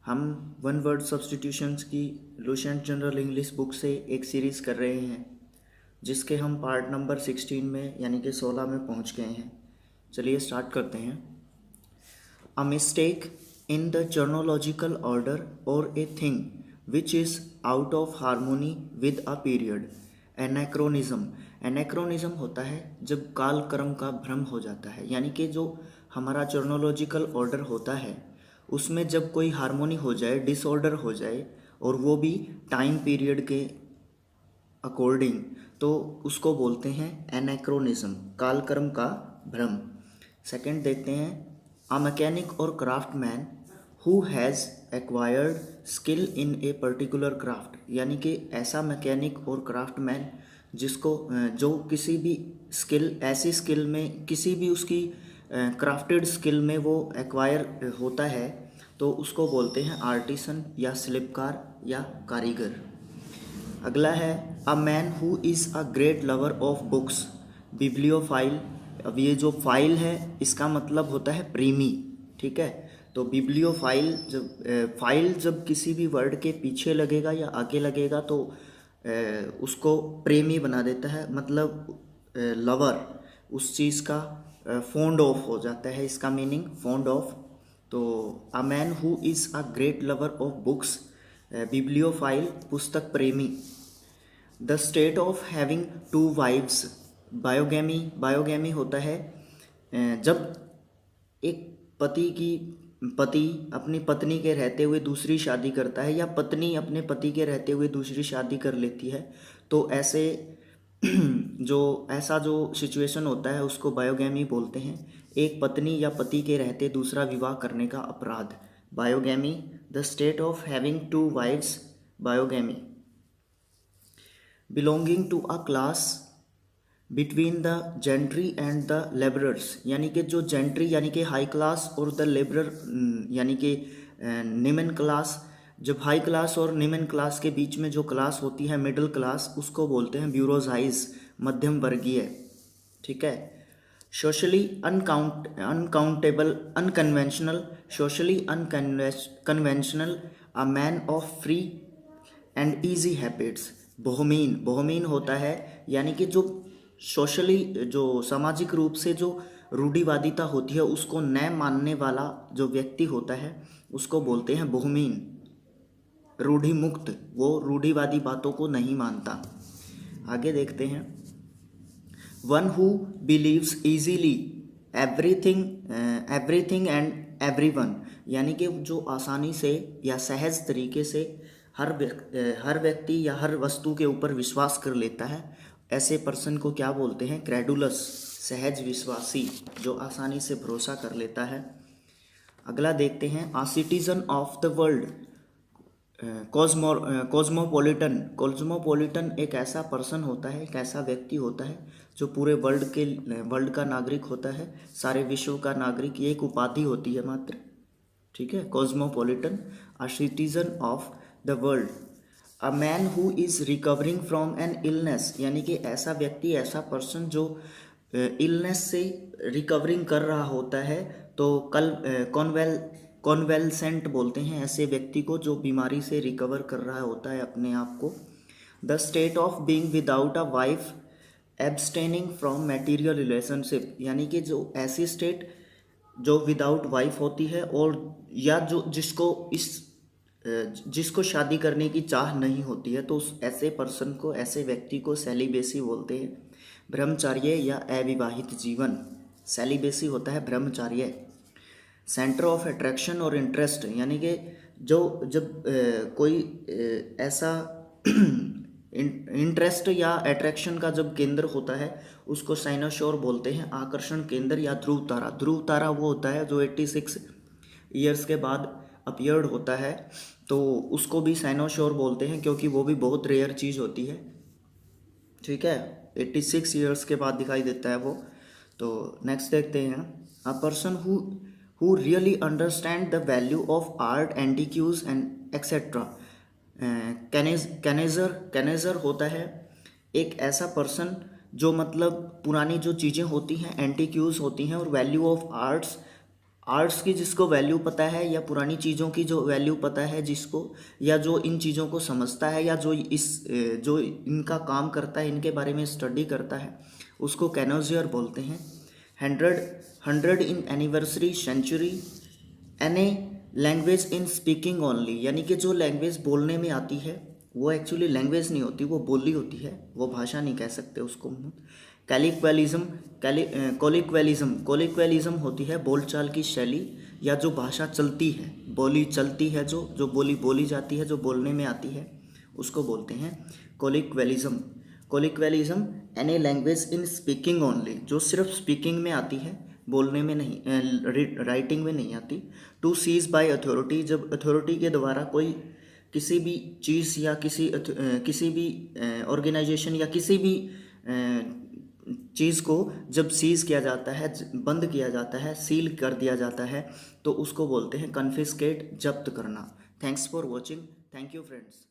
हम one word substitutions की Lucent general English book से एक सीरीज़ कर रहे हैं, जिसके हम पार्ट नंबर 16 में यानी कि 16 में पहुंच गए हैं। चलिए स्टार्ट करते हैं। A mistake in the chronological order or a thing which is out of harmony with a period। Anachronism होता है जब काल क्रम का भ्रम हो जाता है, यानी कि जो हमारा चरोनोलॉजिकल ऑर्डर होता है उसमें जब कोई हार्मोनी हो जाए, डिसऑर्डर हो जाए, और वो भी टाइम पीरियड के अकॉर्डिंग, तो उसको बोलते हैं एनाक्रोनिज्म, कालक्रम का भ्रम। सेकंड देखते हैं, अ मैकेनिक और craftsman who has acquired skill in a particular craft, यानी कि ऐसा मैकेनिक और क्राफ्टमैन जिसको जो किसी भी स्किल, ऐसी स्किल में, किसी भी उसकी क्राफ्टेड स्किल में वो एक्वायर होता है, तो उसको बोलते हैं आर्टिसन या शिल्पकार या कारीगर। अगला है, अ man who is a great lover of books, bibliophile. अब ये जो फाइल है इसका मतलब होता है प्रेमी, ठीक है। तो बिब्लियोफाइल फाइल जब किसी भी वर्ड के पीछे लगेगा या आगे लगेगा तो उसको प्रेमी बना देता है, मतलब लवर, उस चीज़ का फॉन्ड ऑफ हो जाता है, इसका मीनिंग फॉन्ड ऑफ। तो a man who is a great lover of books, bibliophile, पुस्तक प्रेमी। The state of having two wives, bigamy होता है जब एक पति अपनी पत्नी के रहते हुए दूसरी शादी करता है, या पत्नी अपने पति के रहते हुए दूसरी शादी कर लेती है, तो ऐसे ऐसा जो सिचुएशन होता है उसको बायोगैमी बोलते हैं। एक पत्नी या पति के रहते दूसरा विवाह करने का अपराध, bigamy. The state of having two wives, bigamy. Belonging to a class between the gentry and the labourers, यानी कि जो जेंट्री यानी कि हाई क्लास और द लेबरर यानी कि निम्न क्लास, जब हाई क्लास और निम्न क्लास के बीच में जो क्लास होती है मिडिल क्लास, उसको बोलते हैं ब्यूरोजाइज, मध्यम वर्गीय, ठीक है। Socially unaccountable, unconventional, socially unconventional, a man of free and easy habits, bohemian होता है, यानी कि जो सोशली, जो सामाजिक रूप से जो रूढ़िवादिता होती है उसको न मानने वाला जो व्यक्ति होता है उसको बोलते हैं बोहमीन, रूढ़ि मुक्त, वो रूढ़िवादी बातों को नहीं मानता। आगे देखते हैं, one who believes easily everything and everyone, यानी कि जो आसानी से या सहज तरीके से हर व्यक्ति या हर वस्तु के ऊपर विश्वास कर लेता है, ऐसे पर्सन को क्या बोलते हैं, क्रेडुलस, सहज विश्वासी, जो आसानी से भरोसा कर लेता है। अगला देखते हैं, a citizen of the world, cosmopolitan एक ऐसा पर्सन होता है, एक ऐसा व्यक्ति होता है जो पूरे वर्ल्ड का नागरिक होता है, सारे विश्व का नागरिक, ये एक उपाधि होती है मात्र, ठीक है। Cosmopolitan, a citizen of the world. A man who is recovering from an illness, यानी कि ऐसा व्यक्ति, ऐसा पर्सन जो इलनेस से रिकवरिंग कर रहा होता है, तो कॉन्वेलसेंट बोलते हैं ऐसे व्यक्ति को जो बीमारी से रिकवर कर रहा होता है अपने आप को। The state of being without a wife, abstaining from material relationship, यानी कि जो ऐसी स्टेट जो विदाउट वाइफ होती है, और या जो जिसको शादी करने की चाह नहीं होती है, तो उस ऐसे पर्सन को, ऐसे व्यक्ति को सेलिबेसी बोलते हैं, ब्रह्मचार्य या अविवाहित जीवन। सेलिबेसी होता है ब्रह्मचार्य। सेंटर ऑफ अट्रैक्शन और इंटरेस्ट, यानी कि जब कोई ऐसा इंटरेस्ट या अट्रैक्शन का जब केंद्र होता है उसको साइनोशोर बोलते हैं, आकर्षण केंद्र या ध्रुव तारा। ध्रुव तारा वो होता है जो 86 ईयर्स के बाद अपीयर्ड होता है, तो उसको भी साइनोशोर बोलते हैं, क्योंकि वो भी बहुत रेयर चीज़ होती है, ठीक है। 86 ईयर्स के बाद दिखाई देता है वो। तो नेक्स्ट देखते हैं, a person who really understand the value of art, antiques and etcetera. Connoisseur होता है एक ऐसा पर्सन जो, मतलब पुरानी जो चीज़ें होती हैं, एंटिक्यूज होती हैं, और वैल्यू ऑफ आर्ट्स, आर्ट्स की जिसको वैल्यू पता है, या पुरानी चीज़ों की जो वैल्यू पता है जिसको, या जो इन चीज़ों को समझता है, या जो इनका काम करता है, इनके बारे में स्टडी करता है, उसको कैनोजियर बोलते हैं। 100 in anniversary century any language in speaking only, यानी कि जो लैंग्वेज बोलने में आती है वो एक्चुअली लैंग्वेज नहीं होती, वो बोली होती है, वो भाषा नहीं कह सकते उसको। कैलिक्वेलिज्म, कोलिक्वेलिज्म होती है बोलचाल की शैली, या जो भाषा चलती है, बोली चलती है, जो बोली बोली जाती है, जो बोलने में आती है, उसको बोलते हैं colloquialism. Colloquialism any language in speaking only, जो सिर्फ स्पीकिंग में आती है, बोलने में नहीं, राइटिंग में नहीं आती। टू सीज बाय अथॉरिटी, जब अथॉरिटी के द्वारा कोई किसी भी चीज़ या किसी भी ऑर्गेनाइजेशन या किसी भी चीज़ को जब सीज किया जाता है, बंद किया जाता है, सील कर दिया जाता है, तो उसको बोलते हैं कन्फिस्केट, जब्त करना। Thanks for watching. Thank you friends.